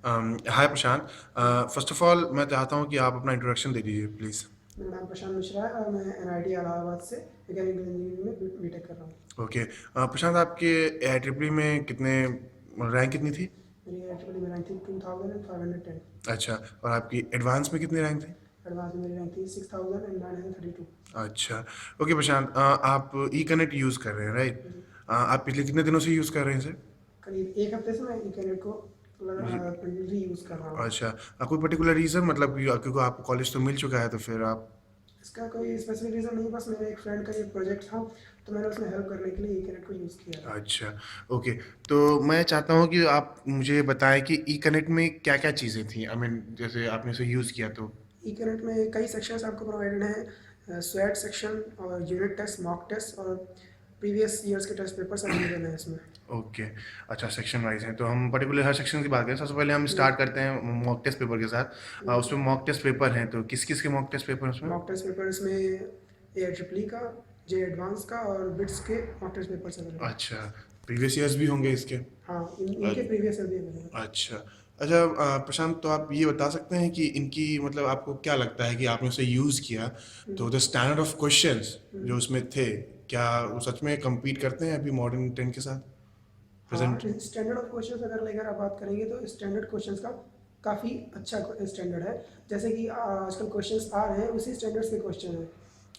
Hi Prashant. First of all मैं चाहता हूँ कि आप अपना इंट्रोडक्शन दे दीजिए प्लीज़। मेरा नाम प्रशांत मिश्रा है और मैं एनआईटी इलाहाबाद से मैकेनिकल इंजीनियरिंग में बीटेक कर रहा हूँ। ओके। प्रशांत, आपके आई ट्रिपल में कितने रैंक कितनी थी? मेरी एनआईटी में रैंक थी 2510। अच्छा। और आपकी एडवांस में कितनी रैंक थी? एडवांस में मेरी रैंक थी 6932। अच्छा। ओके प्रशांत, आप ई कनेक्ट यूज़ कर रहे हैं राइट? जी। आप पिछले कितने दिनों से यूज़ कर रहे हैं सर? करीब एक हफ्ते से मैं इंटरनेट को कंटिन्यूसली यूज़ कर रहा हूँ। अच्छा। कोई पर्टिकुलर रीज़न, मतलब कि क्योंकि आपको कॉलेज तो मिल चुका है तो फिर आप। इसका कोई स्पेसिफिक रीज़न नहीं, बस मेरे एक फ्रेंड का ये प्रोजेक्ट था तो मैंने उसमें हेल्प करने के लिए इंटरनेट को यूज़ किया है। अच्छा। ओके। तो मैं चाहता हूँ कि आप मुझे बताएं कि ई कनेक्ट में क्या क्या चीज़ें थी, आई मीन जैसे आपने इसे यूज़ किया तो। ई कनेक्ट में कई सेक्शंस आपको प्रोवाइडेड हैं। स्वेट सेक्शन और यूनिट टेस्ट, मॉक टेस्ट और प्रीवियस ईयर्स के टेस्ट पेपर्स अवेलेबल हैं इसमें। ओके। अच्छा, सेक्शन वाइज है तो हम पर्टिकुलर हर सेक्शन की बात करें। सबसे पहले हम जी। स्टार्ट करते हैं मॉक टेस्ट पेपर के साथ। उसमें मॉक टेस्ट पेपर हैं तो किस किस के मॉक टेस्ट पेपर हैं उसमें? मॉक टेस्ट पेपर इसमें ए ट्रिपली का, जे एडवांस का और बिट्स के मॉक टेस्ट पेपर्स अवेलेबल हैं। अच्छा। प्रीवियस ईयर्स भी होंगे इसके? हाँ, इनके प्रीवियस ईयर भी अवेलेबल हैं। अच्छा। अच्छा, प्रशांत, तो आप ये बता सकते हैं कि इनकी मतलब आपको क्या लगता है कि आपने उसे यूज़ किया तो द स्टैंडर्ड ऑफ क्वेश्चंस जो उसमें थे, क्या वो सच में compete करते हैं अभी मॉडर्न टेन के साथ हाँ, प्रेजेंट? स्टैंडर्ड ऑफ क्वेश्चंस अगर लेकर आप बात करेंगे तो स्टैंडर्ड क्वेश्चंस का काफ़ी अच्छा स्टैंडर्ड है। जैसे कि आजकल क्वेश्चंस आ रहे हैं उसी स्टैंडर्ड्स के क्वेश्चन हैं।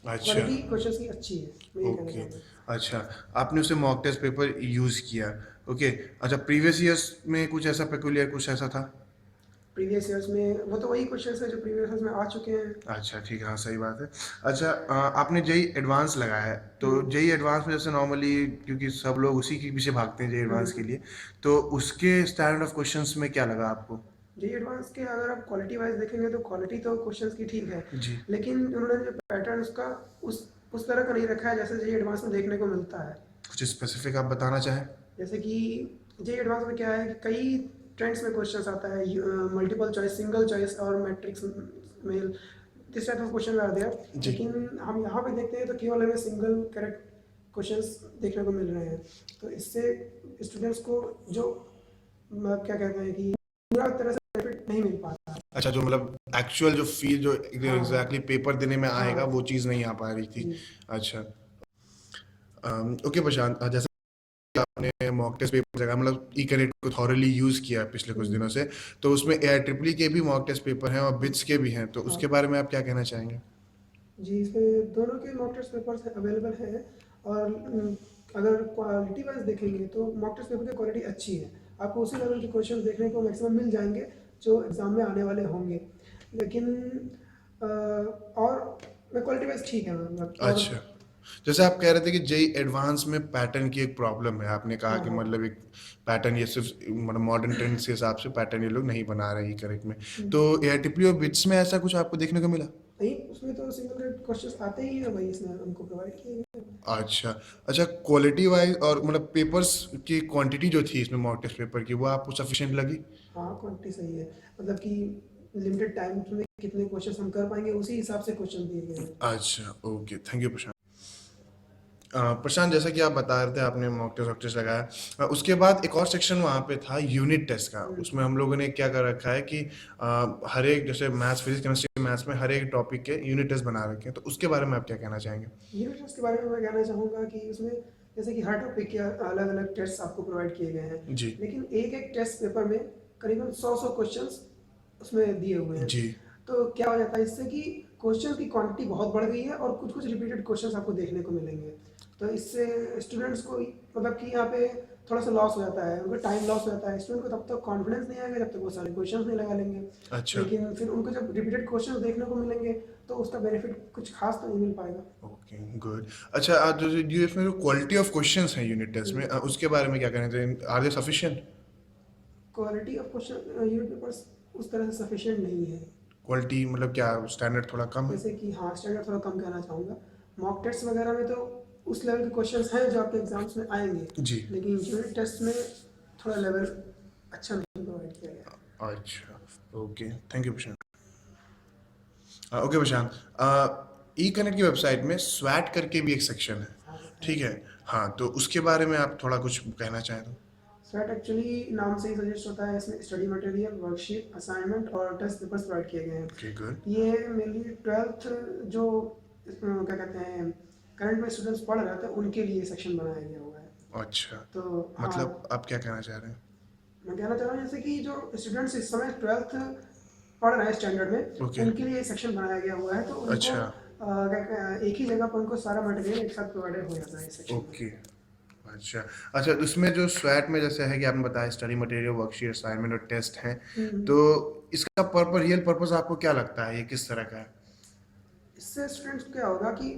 अच्छा। क्वालिटी क्वेश्चंस की अच्छी है, मैं ये कहना ओके। चाहूँगा। अच्छा, आपने उसे मॉक टेस्ट पेपर यूज़ किया। ओके। अच्छा, प्रीवियस ईयर्स में कुछ ऐसा पेकुलियर कुछ ऐसा था? प्रीवियस ईयर्स में वो तो वही क्वेश्चंस है जो प्रीवियस ईयर्स में आ चुके हैं। अच्छा, ठीक है, हाँ सही बात है। अच्छा, आपने जेई एडवांस लगाया है तो हम्म, जेई एडवांस में जैसे नॉर्मली क्योंकि सब लोग उसी के पीछे भागते हैं जेई एडवांस के हम्म। लिए, तो उसके स्टैंडर्ड ऑफ क्वेश्चंस में क्या लगा आपको? जी एडवांस के अगर आप क्वालिटी वाइज देखेंगे तो क्वालिटी तो क्वेश्चंस की ठीक है, जी। लेकिन उन्होंने जो पैटर्न उसका उस तरह का नहीं रखा है जैसे जी एडवांस में देखने को मिलता है। कुछ स्पेसिफिक आप बताना चाहें? जैसे कि जी एडवांस में क्या है कि कई ट्रेंड्स में क्वेश्चंस आता है, मल्टीपल चॉइस, सिंगल चॉइस और मैट्रिक्स में, this type of question are there. जी। लेकिन हम यहाँ पे देखते हैं तो केवल हमें सिंगल करेक्ट क्वेश्चंस देखने को मिल रहे हैं। तो इससे स्टूडेंट्स को जो क्या कहते हैं कि पूरा तरह से बेनिफिट नहीं मिल पाता है। अच्छा, जो मतलब एक्चुअल जो फील जो हाँ एग्जैक्टली पेपर देने में आएगा हाँ। वो चीज़ नहीं आ पा रही थी। जी। अच्छा। ओके प्रशांत, जैसे आपने मॉक टेस्ट पेपर जगह मतलब ई कनेक्ट को थॉरली यूज़ किया है पिछले कुछ दिनों हम्म, से, तो उसमें एयर ट्रिपली के भी मॉक टेस्ट पेपर हैं और बिट्स के भी हैं, तो हाँ उसके बारे में आप क्या कहना चाहेंगे? जी, इसमें दोनों के मॉक टेस्ट पेपर्स अवेलेबल हैं। और अगर क्वालिटी वाइज देखेंगे तो मॉक टेस्ट पेपर की क्वालिटी अच्छी है। आपको उसी लेवल के क्वेश्चन देखने को मैक्सिमम मिल जाएंगे जो एग्ज़ाम में आने वाले होंगे। लेकिन और मैं क्वालिटी वाइज ठीक है मतलब। और अच्छा। जैसे आप कह रहे थे कि जेई एडवांस में पैटर्न की एक प्रॉब्लम है, आपने कहा हाँ कि हाँ। मतलब एक पैटर्न ये सिर्फ मतलब मॉडर्न ट्रेंड्स के हिसाब से पैटर्न ये लोग नहीं बना रहे हैं करेक्ट में। तो एयर ट्रिपली और बिट्स में ऐसा कुछ आपको देखने को मिला? नहीं, उसमें तो सिंगल रेट क्वेश्चंस आते ही हैं, वही इसने हमको प्रोवाइड किए हैं। अच्छा। अच्छा, क्वालिटी वाइज और मतलब पेपर्स की क्वांटिटी जो थी इसमें मॉक टेस्ट पेपर की वो आपको सफिशिएंट लगी? हाँ, क्वालिटी सही है। मतलब कि लिमिटेड टाइम में कितने क्वेश्चंस हम कर पाएंगे उसी हिसाब से क्वेश्चन दिए गए हैं। अच्छा। ओके, थैंक यू प्रशांत। प्रशांत, जैसा कि आप बता रहे थे आपने मॉक टेस्ट वॉक टेस्ट लगाया, उसके बाद एक और सेक्शन वहाँ पे था यूनिट टेस्ट का। उसमें हम लोगों ने क्या कर रखा है कि हर एक जैसे मैथ्स, फिजिक्स, केमिस्ट्री, मैथ्स में हर एक टॉपिक के यूनिट टेस्ट बना रखे हैं, तो उसके बारे में आप क्या कहना चाहेंगे? यूनिट टेस्ट के बारे में मैं कहना चाहूँगा कि उसमें जैसे कि हर टॉपिक के अलग अलग टेस्ट आपको प्रोवाइड किए गए हैं, जी। लेकिन एक एक टेस्ट पेपर में करीबन 100 क्वेश्चंस उसमें दिए हुए हैं। जी। तो क्या हो जाता है इससे कि क्वेश्चन की क्वांटिटी बहुत बढ़ गई है और कुछ कुछ रिपीटेड क्वेश्चंस आपको देखने को मिलेंगे। तो इससे स्टूडेंट्स को मतलब कि यहाँ पे थोड़ा सा लॉस हो जाता है, उनका टाइम लॉस हो जाता है। स्टूडेंट को तब तक कॉन्फिडेंस नहीं आएगा जब तक वो सारे क्वेश्चंस नहीं लगा लेंगे। अच्छा। लेकिन फिर उनको जब रिपीटेड क्वेश्चंस देखने को मिलेंगे तो उसका बेनिफिट कुछ खास तो नहीं मिल पाएगा। Okay, good. अच्छा, जो इसमें जो क्वालिटी ऑफ क्वेश्चंस हैं यूनिट टेस्ट में, उसके बारे में क्या कहना चाहिए? Are they sufficient? Quality of question unit papers उस तरह से सफिशिएंट नहीं है। क्वालिटी मतलब क्या, स्टैंडर्ड थोड़ा कम है? जैसे कि हाँ, स्टैंडर्ड थोड़ा कम कहना चाहूँगा। मॉक टेस्ट वगैरह में तो उस लेवल के क्वेश्चंस हैं जो आपके एग्जाम्स में आएंगे, जी। लेकिन यूनिट टेस्ट में थोड़ा लेवल अच्छा नहीं प्रोवाइड किया गया है। अच्छा। Okay, thank you Prashant. Okay Prashant, E connect की वेबसाइट में स्वैट करके भी एक सेक्शन है, हाँ है। ठीक है? हाँ, तो उसके बारे में आप थोड़ा कुछ कहना चाहें तो? स्वैट एक्चुअली नाम से ही सजेस्ट होता है, इसमें स्टडी मटेरियल, वर्कशीट, असाइनमेंट और टेस्ट पेपर्स प्रोवाइड किए गए हैं। Okay good. ये मेनली 12th जो क्या कहते हैं करंट में स्टूडेंट्स पढ़ रहे थे उनके लिए सेक्शन बनाया गया हुआ है। अच्छा, तो हाँ, मतलब आप क्या कहना चाह रहे हैं? मैं कहना चाह रहा हूँ जैसे कि जो स्टूडेंट्स इस समय 12th पढ़ रहे हैं स्टैंडर्ड में, ओके। उनके लिए सेक्शन बनाया गया हुआ है, तो उनको अच्छा। एक ही जगह पर उनको सारा मटेरियल एक साथ प्रोवाइडेड हो जाता है इस सेक्शन में। ओके। अच्छा। अच्छा, तो इसमें जो स्वैट में जैसे है कि आपने बताया स्टडी मटेरियल, वर्कशीट, असाइनमेंट और टेस्ट हैं, हम्म। तो इसका रियल पर्पस आपको क्या लगता है, ये किस तरह का है? इससे स्टूडेंट्स को क्या होगा कि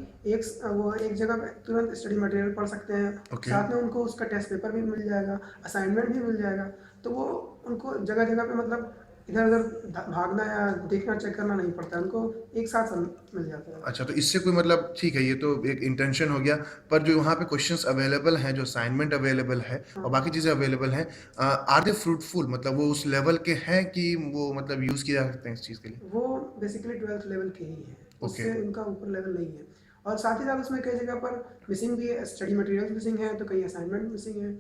वो एक जगह पे तुरंत स्टडी मटेरियल पढ़ सकते हैं, ओके। साथ में उनको उसका टेस्ट पेपर भी मिल जाएगा, असाइनमेंट भी मिल जाएगा, तो वो उनको जगह जगह पे मतलब इधर उधर भागना या देखना चेक करना नहीं पड़ता है, उनको एक साथ सब मिल जाता है। अच्छा, तो इससे कोई मतलब ठीक है, ये तो एक इंटेंशन हो गया, पर जो वहाँ पे क्वेश्चंस अवेलेबल हैं, जो असाइनमेंट अवेलेबल है और हाँ, बाकी चीज़ें अवेलेबल हैं, आर दे फ्रूटफुल, मतलब वो उस लेवल के हैं कि वो मतलब यूज़ किए जा सकते हैं इस चीज़ के लिए? वो बेसिकली 12th लेवल के ही हैं, ओके। उससे उनका ऊपर लेवल नहीं है। और साथ ही साथ उसमें कई जगह पर मिसिंग भी है, स्टडी मटेरियल मिसिंग है, तो कई असाइनमेंट मिसिंग है,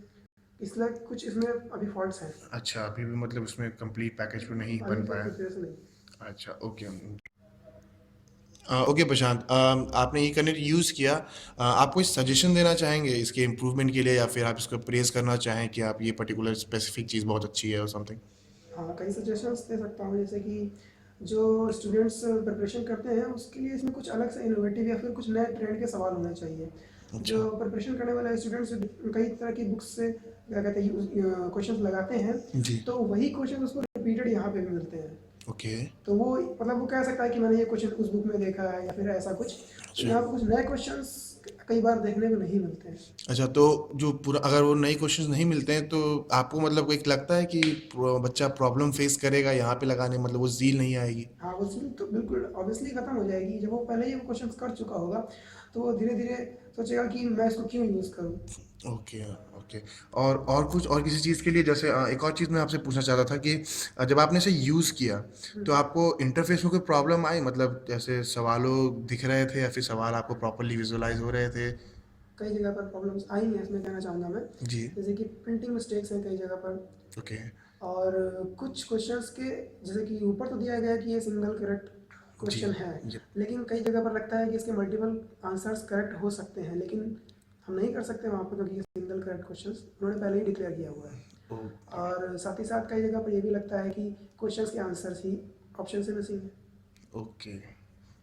इसलिए कुछ इसमें अभी फॉल्ट्स हैं, अच्छा, अभी भी मतलब इसमें कंप्लीट पैकेज में नहीं अभी बन तक पाया। कुछ ऐसा नहीं। अच्छा, ओके। ओके प्रशांत, आपने ई कनेक्ट यूज़ किया, आप कोई सजेशन देना चाहेंगे इसके इम्प्रूवमेंट के लिए, या फिर आप इसको प्रेज़ करना चाहें कि आप ये पर्टिकुलर स्पेसिफिक चीज़ बहुत अच्छी है और समथिंग? हाँ, कई सजेशंस दे सकता हूँ, जैसे कि जो स्टूडेंट्स प्रिपरेशन करते हैं उसके लिए इसमें कुछ अलग से इनोवेटिव या फिर कुछ नए ट्रेंड के सवाल होने चाहिए। जो अच्छा। प्रिपरेशन करने वाले स्टूडेंट्स कई तरह की बुक्स से क्या कहते हैं क्वेश्चंस लगाते हैं, जी। तो वही क्वेश्चन उसको रिपीटेड यहाँ पे भी मिलते हैं, ओके। तो वो मतलब वो कह सकता है कि मैंने ये क्वेश्चन उस बुक में देखा है या फिर ऐसा कुछ, तो अच्छा। यहाँ पे कुछ नए क्वेश्चंस कई बार देखने को नहीं मिलते हैं। अच्छा, तो जो पूरा अगर वो नए क्वेश्चंस नहीं मिलते हैं, तो आपको मतलब एक लगता है कि बच्चा प्रॉब्लम फेस करेगा यहाँ पे लगाने, मतलब वो ज़ील नहीं आएगी? हाँ, वो ज़रूर तो बिल्कुल ऑब्वियसली ख़त्म हो जाएगी, जब वो पहले ही वो क्वेश्चंस कर चुका होगा, तो वो धीरे-धीरे सोचेगा कि मैं इसको क्यों यूज़ करूँ? ओके। ओके। और कुछ और किसी चीज़ के लिए, जैसे एक और चीज़ मैं आपसे पूछना चाह रहा था कि जब आपने इसे यूज़ किया, तो हुँ, आपको इंटरफेस में कोई प्रॉब्लम आई, मतलब जैसे सवालों दिख रहे थे या फिर सवाल आपको प्रॉपर्ली विजुअलाइज हो रहे थे? कई जगह पर प्रॉब्लम्स आई हैं, इसमें कहना चाहूँगा मैं। जी। जैसे कि प्रिंटिंग मिस्टेक्स हैं कई जगह पर, ओके। और कुछ क्वेश्चंस के जैसे कि ऊपर तो दिया गया है कि ये सिंगल करेक्ट जी। क्वेश्चन है, जी। लेकिन कई जगह पर लगता है कि इसके मल्टीपल आंसर्स करेक्ट हो सकते हैं, लेकिन हम नहीं कर सकते वहाँ पर क्योंकि ये सिंगल करेक्ट क्वेश्चंस उन्होंने पहले ही डिक्लेयर किया हुआ है। ओके। और साथ ही साथ कई जगह पर ये भी लगता है कि क्वेश्चंस के आंसर्स ही ऑप्शन से मिसिंग है। ओके।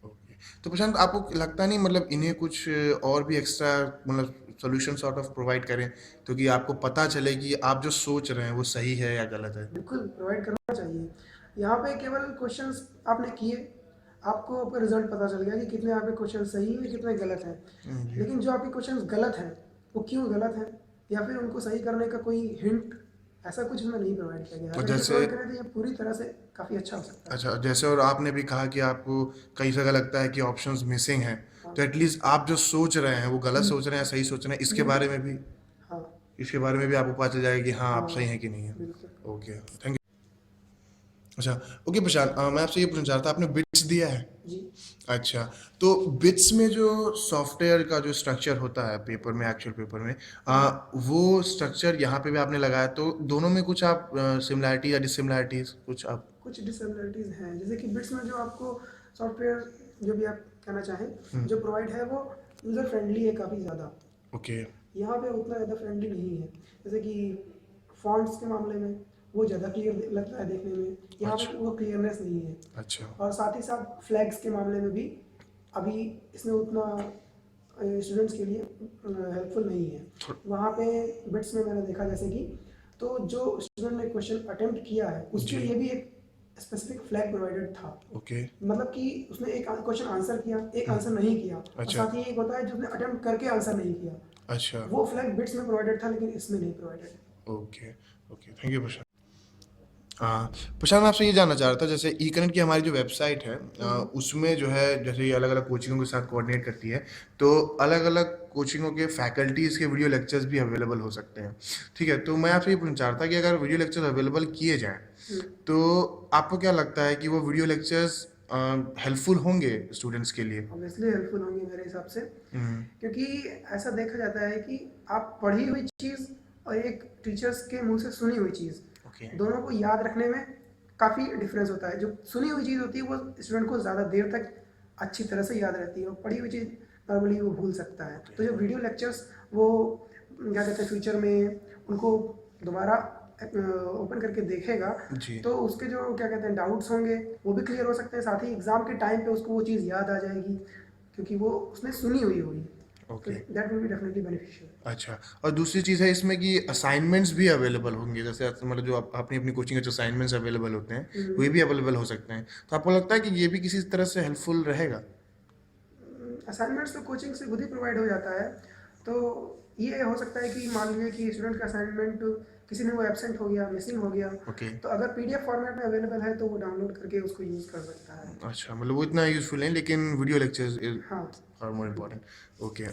ओके। तो प्रशांत, आपको लगता नहीं मतलब इन्हें कुछ और भी एक्स्ट्रा मतलब सॉल्यूशन सॉर्ट ऑफ प्रोवाइड करें, क्योंकि आपको पता चले कि आप जो सोच रहे हैं वो सही है या गलत है? बिल्कुल प्रोवाइड करना चाहिए। यहाँ पे केवल क्वेश्चंस आपने किए, आपको आपका रिजल्ट पता चल गया कि कितने आपके क्वेश्चन सही हैं, कितने गलत हैं। जी। लेकिन जो आपके क्वेश्चंस गलत हैं, वो क्यों गलत हैं या फिर उनको सही करने का कोई हिंट, ऐसा कुछ इसमें नहीं प्रोवाइड किया गया है। और अगर ये जैसे प्रोवाइड करें तो ये पूरी तरह से काफ़ी अच्छा हो सकता है। अच्छा, जैसे और आपने भी कहा कि आपको कई जगह लगता है कि ऑप्शंस मिसिंग हैं, हाँ। तो एटलीस्ट आप जो सोच रहे हैं वो गलत हुँ, सोच रहे हैं या सही सोच रहे हैं, हाँ, इसके बारे में भी आपको पता चल जाएगा कि हाँ, आप हाँ, सही हैं कि नहीं हैं। बिल्कुल। Okay, thank you. अच्छा। ओके प्रशांत, मैं आपसे ये पूछना चाह रहा था, आपने बिट्स दिया है? जी। अच्छा, तो बिट्स में जो सॉफ्टवेयर का जो स्ट्रक्चर होता है पेपर में, एक्चुअल पेपर में, हाँ, वो स्ट्रक्चर यहाँ पे भी आपने लगाया, तो दोनों में कुछ आप सिमिलैरिटी या डिसिमिलैरिटीज कुछ आप? कुछ डिसएबिलिटीज़ हैं, जैसे कि बिट्स में जो आपको सॉफ्टवेयर जो भी आप कहना चाहें, हम्म। जो प्रोवाइड है वो यूज़र फ्रेंडली है काफ़ी ज़्यादा। ओके। यहाँ पे उतना ज़्यादा फ्रेंडली नहीं है, जैसे कि फ़ॉन्ट्स के मामले में वो ज़्यादा क्लियर लगता है देखने में, यहाँ पे अच्छा। वो क्लियरनेस नहीं है। अच्छा। और साथ ही साथ फ्लैग्स के मामले में भी अभी इसमें उतना स्टूडेंट्स के लिए हेल्पफुल नहीं है। थो- वहाँ पे बिट्स में मैंने देखा जैसे कि, तो जो स्टूडेंट ने क्वेश्चन अटेम्प्ट किया है उसके जी। लिए भी एक स्पेसिफिक फ्लैग प्रोवाइडेड था, ओके। मतलब कि उसने एक क्वेश्चन आंसर किया, एक हम्म। आंसर नहीं किया, और अच्छा। साथ ही एक होता है जिसने अटेम्प्ट करके आंसर नहीं किया, अच्छा। वो फ्लैग बिट्स में प्रोवाइडेड था लेकिन इसमें नहीं प्रोवाइडेड है। ओके। ओके, थैंक यू प्रशांत। हाँ, प्रशांत, मैं आपसे ये जानना चाह रहा था, जैसे ई कनेक्ट की हमारी जो वेबसाइट है, उसमें जो है जैसे ये अलग अलग कोचिंगों के साथ कोऑर्डिनेट करती है, तो अलग अलग कोचिंगों के फैकल्टीज़ के वीडियो लेक्चर्स भी अवेलेबल हो सकते हैं। ठीक है, तो मैं आपसे ये पूछना चाह रहा था कि अगर वीडियो लेक्चर्स अवेलेबल किए जाएँ, तो आपको क्या लगता है कि वो वीडियो लेक्चर्स हेल्पफुल होंगे स्टूडेंट्स के लिए? ऑब्वियसली हेल्पफुल होंगे मेरे हिसाब से, हम्म। क्योंकि ऐसा देखा जाता है कि आप पढ़ी हुई चीज़ और एक टीचर्स के मुंह से सुनी हुई चीज़, ओके। दोनों को याद रखने में काफ़ी डिफरेंस होता है। जो सुनी हुई चीज़ होती है वो स्टूडेंट को ज़्यादा देर तक अच्छी तरह से याद रहती है, और पढ़ी हुई चीज़ नॉर्मली वो भूल सकता है। तो जो वीडियो लेक्चर्स वो क्या कहते हैं फ्यूचर में उनको दोबारा ओपन करके देखेगा, जी। तो उसके जो क्या कहते हैं डाउट्स होंगे वो भी क्लियर हो सकते हैं, साथ ही एग्ज़ाम के टाइम पे उसको वो चीज़ याद आ जाएगी क्योंकि वो उसने सुनी हुई होगी। तो okay. That will be definitely beneficial. अच्छा, और दूसरी चीज़ है इसमें कि असाइनमेंट्स भी अवेलेबल होंगे, जैसे मतलब जो अपनी अपनी कोचिंग के जो असाइनमेंट्स अवेलेबल होते हैं वो भी अवेलेबल हो सकते हैं, तो आपको लगता है कि ये भी किसी तरह से हेल्पफुल रहेगा? असाइनमेंट्स तो कोचिंग से खुद ही प्रोवाइड हो जाता है, तो ये हो सकता है कि मान लीजिए कि स्टूडेंट का असाइनमेंट किसी में वो एब्सेंट हो गया, मिसिंग हो गया, ओके। तो अगर पीडीएफ फॉर्मेट में अवेलेबल है तो वो डाउनलोड करके उसको यूज़ कर सकता है। अच्छा, मतलब वो इतना यूज़फुल नहीं, लेकिन वीडियो लेक्चर्स हाँ। Are more important. Okay.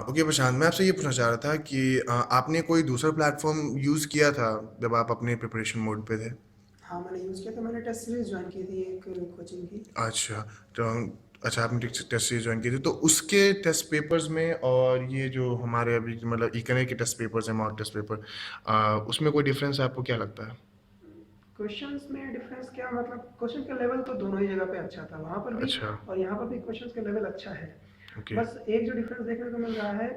Okay Prashant, मैं आपसे ये पूछना चाह रहा था कि आपने कोई दूसरा प्लेटफॉर्म यूज़ किया था जब आप अपने प्रिपरेशन मोड पे थे? हाँ, मैंने यूज़ किया था, मैंने टेस्ट सीरीज़ ज्वाइन की थी एक कोचिंग की। अच्छा, तो अच्छा, आपने टेस्ट सीरीज ज्वाइन की थी, तो उसके टेस्ट पेपर्स में और ये जो हमारे अभी मतलब इकने के टेस्ट पेपर्स हैं, मॉक टेस्ट पेपर, उसमें कोई डिफरेंस है, आपको क्या लगता है? क्वेश्चंस में डिफरेंस क्या, मतलब क्वेश्चन का लेवल तो दोनों ही जगह पे अच्छा था, वहाँ पर भी अच्छा। और यहाँ पर भी क्वेश्चंस का लेवल अच्छा है। ओके। बस एक जो डिफरेंस देखने को मिल रहा है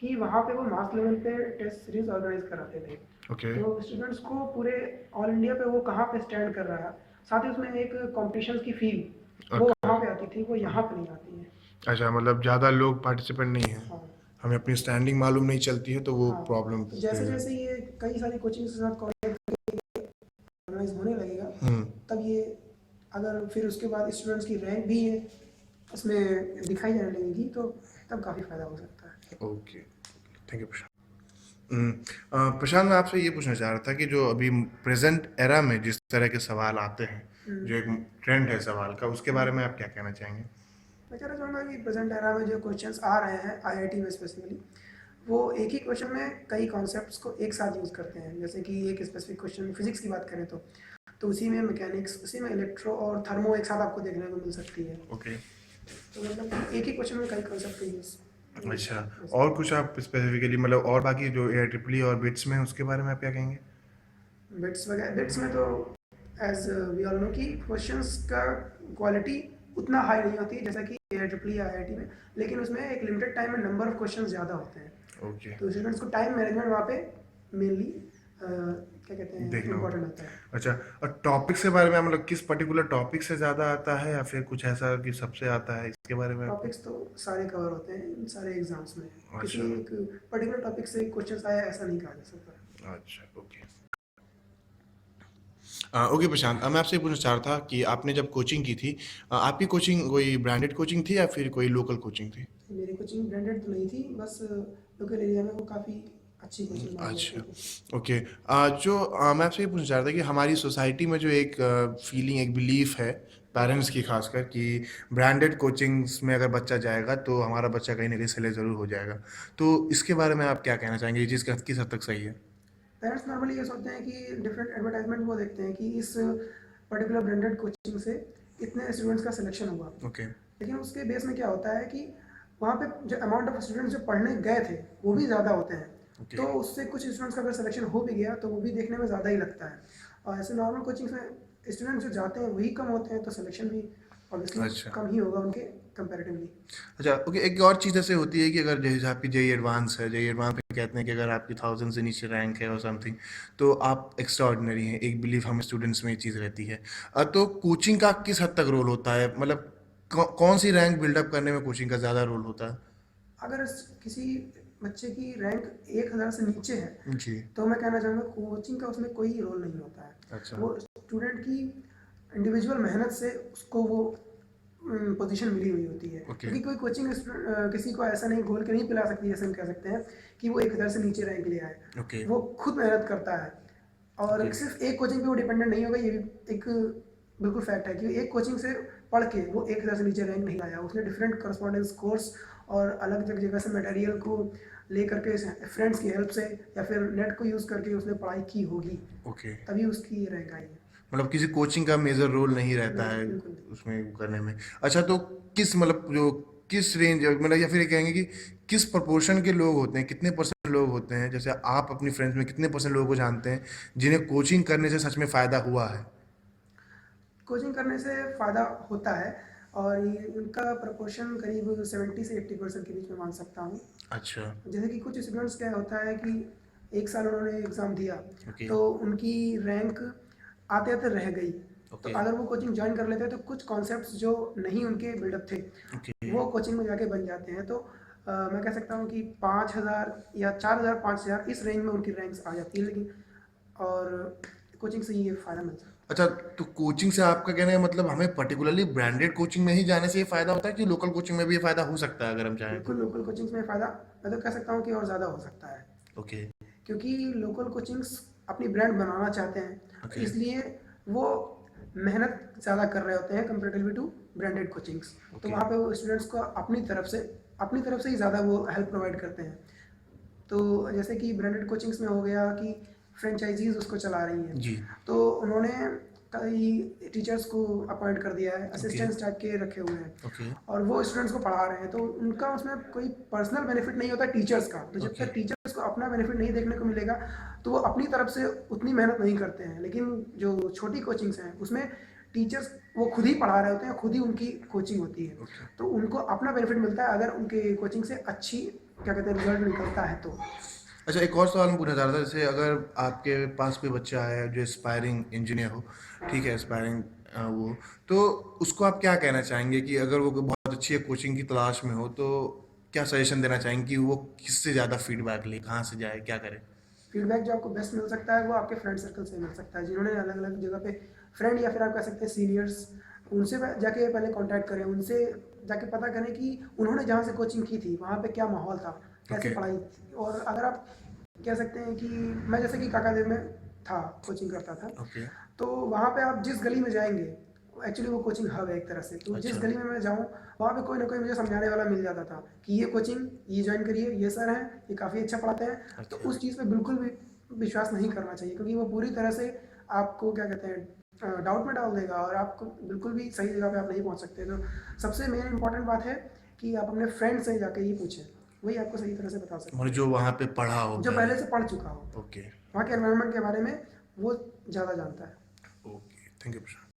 कि वहाँ पे वो मास लेवल पे टेस्ट सीरीज ऑर्गेनाइज कराते थे, ओके। तो स्टूडेंट्स को पूरे ऑल इंडिया पे वो कहाँ पे स्टैंड कर रहा है, साथ ही उसमें एक कॉम्पिटिशन की फील वो ओके। वहाँ पे आती थी, वो यहाँ पे नहीं आती है। अच्छा, मतलब ज़्यादा लोग पार्टिसिपेंट नहीं हैं, हाँ। हमें अपनी स्टैंडिंग मालूम नहीं चलती है, तो वो हाँ, प्रॉब्लम तो जैसे क्रिएट। जैसे ये कई सारी कोचिंग के साथ ऑर्गेनाइज होने लगेगा, हम्म। तब ये अगर फिर उसके बाद स्टूडेंट्स की रैंक भी है उसमें दिखाई जाने लगेगी, तो तब काफ़ी फ़ायदा हो सकता है। ओके, थैंक यू प्रशांत। प्रशांत, मैं आपसे ये पूछना चाह रहा था कि जो अभी प्रेजेंट एरा में जिस तरह के सवाल आते हैं, जो एक ट्रेंड है सवाल का, उसके बारे में आप क्या कहना चाहेंगे? मैं कहना चाहूँगा कि प्रेजेंट एरा में जो क्वेश्चंस आ रहे हैं आईआईटी में स्पेसिफिकली, वो एक ही क्वेश्चन में कई कॉन्सेप्ट्स को एक साथ यूज़ करते हैं। जैसे कि एक स्पेसिफिक क्वेश्चन फिजिक्स की बात करें तो उसी में मैकेनिक्स, उसी में इलेक्ट्रो और थर्मो एक साथ आपको देखने को मिल सकती है। ओके। तो मतलब एक ही क्वेश्चन में कई कॉन्सेप्ट यूज़। अच्छा, और कुछ आप स्पेसिफिकली मतलब और बाकी जो ए ट्रिपली और बिट्स में, उसके बारे में आप क्या कहेंगे? बिट्स वगैरह, बिट्स में तो एज वी ऑल नो कि क्वेश्चंस का क्वालिटी उतना हाई नहीं होती जैसा कि AIEEE या IIT में, लेकिन उसमें एक लिमिटेड टाइम में नंबर ऑफ क्वेश्चंस ज़्यादा होते हैं, ओके। तो स्टूडेंट्स को टाइम मैनेजमेंट वहाँ पे मेनली क्या कहते हैं देखना होगा। इम्पोर्टेंट होता है। अच्छा, और टॉपिक्स के बारे में मतलब किस पर्टिकुलर टॉपिक से ज़्यादा आता है, या फिर कुछ ऐसा कि सबसे आता है, इसके बारे में आपको? टॉपिक्स तो सारे कवर होते हैं इन सारे एग्जाम्स में, किसी अच्छा। एक पर्टिकुलर टॉपिक से क्वेश्चंस आया ऐसा नहीं कहा जा सकता। अच्छा, ओके। ओके प्रशांत, मैं आपसे ये पूछना चाह रहा था कि आपने जब कोचिंग की थी, आपकी कोचिंग कोई ब्रांडेड कोचिंग थी या फिर कोई लोकल कोचिंग थी? मेरी कोचिंग ब्रांडेड तो नहीं थी, बस लोकल एरिया में वो काफ़ी अच्छी कोचिंग मानी अच्छा, जाती थी। ओके। मैं आपसे ये पूछना चाह रहा था कि हमारी सोसाइटी में जो एक फीलिंग, एक बिलीफ है पेरेंट्स की खासकर, कि ब्रांडेड कोचिंग्स में अगर बच्चा जाएगा तो हमारा बच्चा कहीं ना कहीं सेलेक्ट ज़रूर हो जाएगा, तो इसके बारे में आप क्या कहना चाहेंगे? ये चीज़ किस हद तक सही है? पेरेंट्स नॉर्मली ये सोचते हैं कि डिफरेंट एडवर्टाइजमेंट वो देखते हैं कि इस पर्टिकुलर ब्रांडेड कोचिंग से इतने स्टूडेंट्स का सिलेक्शन हुआ, ओके। लेकिन उसके बेस में क्या होता है कि वहाँ पे जो अमाउंट ऑफ स्टूडेंट्स जो पढ़ने गए थे वो भी ज़्यादा होते हैं, ओके। तो उससे कुछ स्टूडेंट्स का अगर सिलेक्शन हो भी गया तो वो भी देखने में ज़्यादा ही लगता है, और ऐसे नॉर्मल कोचिंग्स में स्टूडेंट्स जो जाते हैं वही कम होते हैं, तो सिलेक्शन भी ऑब्वियसली अच्छा। कम ही होगा उनके कंपैरेटिवली। अच्छा, ओके, एक और चीज़ ऐसे होती है कि अगर जैसे आपकी जेई एडवांस है, जेई एडवांस में कहते हैं कि अगर आपकी 1000 से नीचे रैंक है और समथिंग, तो आप एक्स्ट्रा ऑर्डिनरी हैं, एक बिलीफ हम स्टूडेंट्स में ये चीज़ रहती है। तो कोचिंग का किस हद तक रोल होता है, मतलब कौन सी रैंक बिल्डअप करने में कोचिंग का ज़्यादा रोल होता है? अगर किसी बच्चे की रैंक 1000 से नीचे है जी। तो मैं कहना चाहूँगा कोचिंग का उसमें कोई रोल नहीं होता है। अच्छा। वो स्टूडेंट की इंडिविजुअल मेहनत से उसको वो पोजीशन मिली हुई होती है, ओके। क्योंकि कोई कोचिंग किसी को ऐसा नहीं घोल के नहीं पिला सकती, जैसे हम कह सकते हैं कि वो 1000 से नीचे रैंक ले आए। ओके। वो खुद मेहनत करता है, और ओके। सिर्फ एक कोचिंग पे वो डिपेंडेंट नहीं होगा, ये भी एक बिल्कुल फैक्ट है कि एक कोचिंग से पढ़ के वो 1000 से नीचे रैंक नहीं लाया, उसने डिफरेंट करस्पॉन्डेंस कोर्स और अलग अलग जगह से मटेरियल को ले करके फ्रेंड्स की हेल्प से या फिर नेट को यूज़ करके उसने पढ़ाई की होगी, ओके, तभी उसकी ये रैंक आई है। मतलब किसी कोचिंग का मेजर रोल नहीं रहता नहीं, है बिल्कुल। उसमें करने में। अच्छा, तो किस मतलब जो किस रेंज, मतलब या फिर ये कहेंगे कि किस प्रोपोर्शन के लोग होते हैं, कितने % लोग होते हैं, जैसे आप अपनी फ्रेंड्स में कितने परसेंट लोगों को जानते हैं जिन्हें कोचिंग करने से सच में फ़ायदा हुआ है? कोचिंग करने से फ़ायदा होता है और ये उनका प्रपोर्शन करीब 70 से 80% के बीच में मान सकता हूँ। अच्छा। जैसे कि कुछ स्टूडेंट्स क्या होता है कि 1 साल उन्होंने एग्ज़ाम दिया, ओके। तो उनकी रैंक आते-आते रह गई। तो ओके। अगर वो कोचिंग जॉइन कर लेते हैं तो कुछ कॉन्सेप्ट्स जो नहीं उनके बिल्डअप थे, ओके। वो कोचिंग में जाके बन जाते हैं। तो मैं कह सकता हूँ कि 5,000 या 4,000 5,000 इस रेंज में उनकी रैंक्स आ जाती है, लेकिन और कोचिंग से ये फ़ायदा मिलता है। अच्छा, तो कोचिंग से आपका कहना है मतलब हमें पर्टिकुलरली ब्रांडेड कोचिंग में ही जाने से ये फ़ायदा होता है कि लोकल कोचिंग में भी ये फ़ायदा हो सकता है अगर हम चाहें तो? बिल्कुल, लोकल कोचिंग्स में फ़ायदा मैं तो कह सकता हूँ कि और ज़्यादा हो सकता है। ओके। क्योंकि लोकल कोचिंग्स अपनी ब्रांड बनाना चाहते हैं, तो ओके। इसलिए वो मेहनत ज़्यादा कर रहे होते हैं कंपैरेटिवली टू ब्रांडेड कोचिंग्स। तो ओके। वहाँ पे वो स्टूडेंट्स को अपनी तरफ से ही ज़्यादा वो हेल्प प्रोवाइड करते हैं। तो जैसे कि ब्रांडेड कोचिंग्स में हो गया कि फ्रेंचाइजीज उसको चला रही हैं, जी। तो उन्होंने कई टीचर्स को अपॉइंट कर दिया है, ओके। असिस्टेंट्स टाइप के रखे हुए हैं ओके। और वो स्टूडेंट्स को पढ़ा रहे हैं, तो उनका उसमें कोई पर्सनल बेनिफिट नहीं होता टीचर्स का। तो जब ओके। तक टीचर्स को अपना बेनिफिट नहीं देखने को मिलेगा, तो वो अपनी तरफ से उतनी मेहनत नहीं करते हैं। लेकिन जो छोटी कोचिंग्स हैं उसमें टीचर्स वो खुद ही पढ़ा रहे होते हैं, खुद ही उनकी कोचिंग होती है, ओके। तो उनको अपना बेनिफिट मिलता है अगर उनके कोचिंग से अच्छी क्या कहते हैं रिजल्ट निकलता है तो। अच्छा, एक और सवाल मैं पूछना चाह रहा था, जैसे अगर आपके पास कोई बच्चा है जो एस्पायरिंग इंजीनियर हो, ठीक है, एस्पायरिंग वो, तो उसको आप क्या कहना चाहेंगे कि अगर वो बहुत अच्छी कोचिंग की तलाश में हो तो क्या सजेशन देना चाहेंगे कि वो किससे ज़्यादा फीडबैक ले, कहाँ से जाए, क्या करे? फीडबैक जो आपको बेस्ट मिल सकता है वो आपके फ्रेंड सर्कल से मिल सकता है, जिन्होंने अलग अलग जगह पे फ्रेंड या फिर आप कह सकते हैं सीनियर्स, उनसे जाके पहले कांटेक्ट करें, उनसे जाके पता करें कि उन्होंने जहाँ से कोचिंग की थी वहाँ पे क्या माहौल था, कैसी ओके। पढ़ाई थी। और अगर आप कह सकते हैं कि मैं जैसे कि काकादेव में था, कोचिंग करता था, ओके। तो वहाँ पे आप जिस गली में जाएंगे, एक्चुअली वो कोचिंग हब है एक तरह से, तो जिस अच्छा। गली में मैं जाऊँ वहाँ पे कोई ना कोई मुझे समझाने वाला मिल जाता था कि ये कोचिंग ये ज्वाइन करिए, ये सर हैं, ये काफ़ी अच्छा पढ़ाते हैं। तो अच्छा। उस चीज़ पे बिल्कुल भी विश्वास नहीं करना चाहिए, क्योंकि वो पूरी तरह से आपको क्या कहते हैं डाउट में डाल देगा और आपको बिल्कुल भी सही जगह पे आप नहीं पहुंच सकते। तो सबसे मेन इंपॉर्टेंट बात है कि आप अपने फ्रेंड से जाके ही पूछें, वही आपको सही तरह से बता सकते और जो वहाँ पे पढ़ा हो हैं, जो पहले। पहले से पढ़ चुका हो, ओके। वहाँ के एनवायरनमेंट के बारे में वो ज़्यादा जानता है। Okay, thank you Prashant.